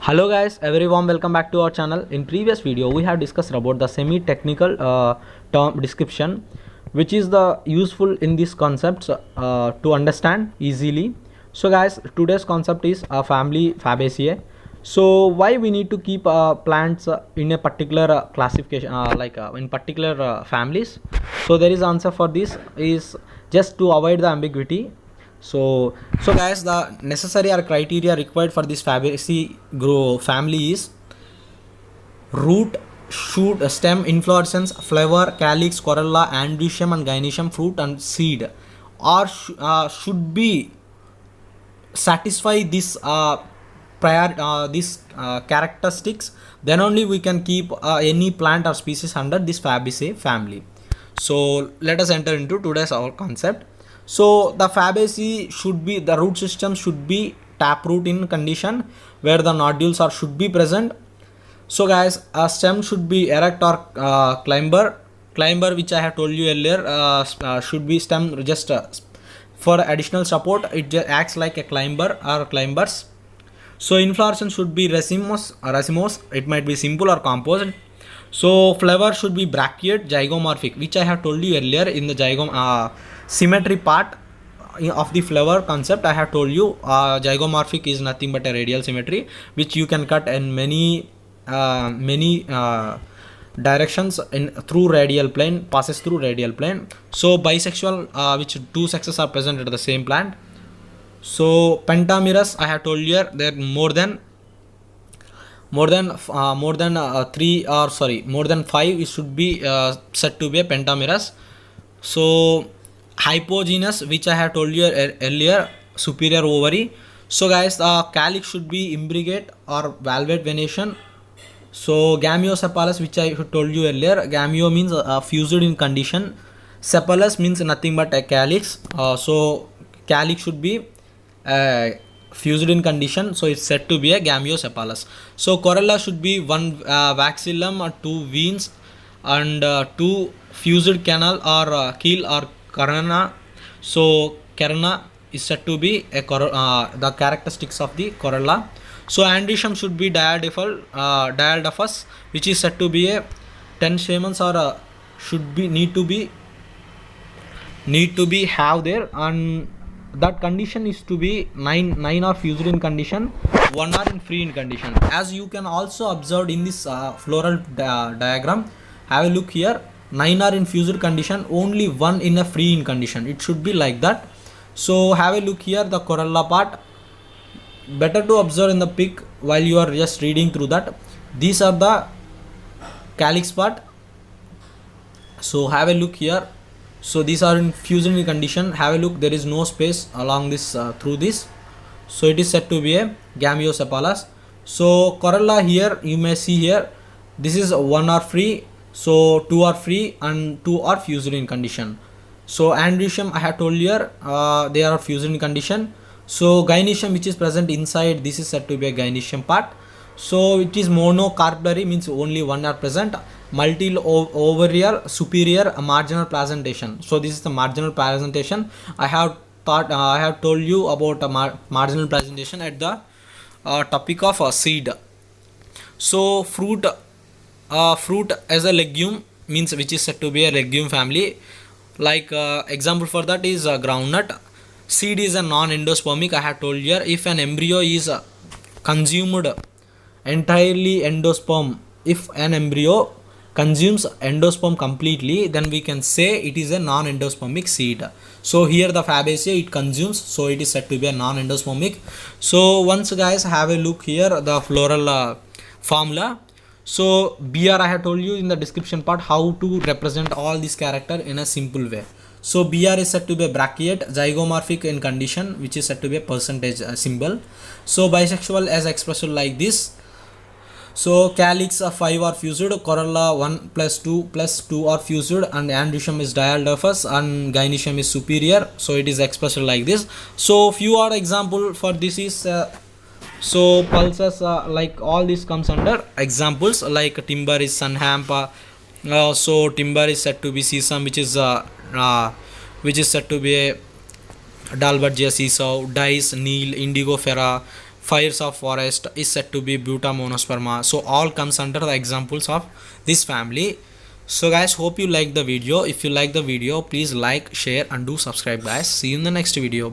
Hello guys, a very warm welcome back to our channel. In previous video we have discussed about the semi-technical term description, which is the useful in these concepts to understand easily. So guys, today's concept is family Fabaceae. So why we need to keep plants in a particular classification, in particular families? So there is answer for this is just to avoid the ambiguity. So guys, the necessary or criteria required for this Fabaceae grow family is root, shoot, stem, inflorescence, flower, calyx, corolla, androecium and gynoecium, fruit and seed, or should be satisfy this characteristics. Then only we can keep any plant or species under this Fabaceae family. So let us enter into today's our concept. So the Fabaceae should be, the root system should be taproot in condition where the nodules are should be present. So guys, a stem should be erect or climber, which I have told you earlier, should be stem just for additional support. It just acts like a climber or climbers. So inflorescence should be racemose, it might be simple or composite. So flower should be brachiate, zygomorphic, which I have told you earlier in the symmetry part of the flower concept. I have told you zygomorphic is nothing but a radial symmetry, which you can cut in many directions in through radial plane, passes through radial plane. So bisexual, which two sexes are present at the same plant. So pentamerous, I have told you there more than 5 it should be said to be a pentamerous. So hypogynous, which I have told you earlier, superior ovary. So guys, calyx should be imbricate or valvate venation. So gametocephalous, which I told you earlier, gameo means fused in condition, cephalous means nothing but a calyx. So calyx should be fused in condition, so it's said to be a gametocephalous. So corolla should be one waxillum or two veins and two fused canal or keel or carana. So carana is said to be a the characteristics of the corolla. So androecium should be diadelphous, which is said to be a 10 stamens or should be need to be have there, and that condition is to be 9 are fused in condition, 1 are in free in condition. As you can also observe in this floral diagram, have a look here, 9 are in fused condition, only 1 in a free in condition. It should be like that. So have a look here, the corolla part, better to observe in the pic while you are just reading through that. These are the calyx part. So have a look here. So these are in fusion condition. Have a look, there is no space along this through this. So it is said to be a gametocephalous. So corolla here you may see here, this is 1 are free, so 2 are free and 2 are fused in condition. So androecium I have told you here, they are fused in condition. So gynoecium, which is present inside, this is said to be a gynoecium part. So it is monocarpellary, means only 1 are present. Multi-ovarial superior marginal placentation. So this is the marginal placentation. I have told you about marginal placentation at the topic of seed. So fruit as a legume, means which is said to be a legume family. Like example for that is groundnut. Seed is a non-endospermic. I have told you here, if an embryo is consumed entirely endosperm, if an embryo consumes endosperm completely, then we can say it is a non-endospermic seed. So here the Fabaceae it consumes, so it is said to be a non-endospermic. So once guys have a look here, the floral formula. So BR I have told you in the description part how to represent all this character in a simple way. So BR is said to be a brachiate, zygomorphic in condition, which is said to be a percentage symbol. So bisexual as expressed like this. So calyx 5 are fused, corolla 1 plus 2 are fused, and androecium is diadelphous and gynoecium is superior. So it is expressed like this. So few are example for this is so pulses, like all this comes under examples, like timber is sunhemp. So timber is said to be sesame, which is said to be a Dalbergia seesaw, dice, Neil, Indigofera, fires of forest is said to be Butamonosperma. So all comes under the examples of this family. So guys, hope you like the video. If you like the video, please like, share and do subscribe guys. See you in the next video. Bye.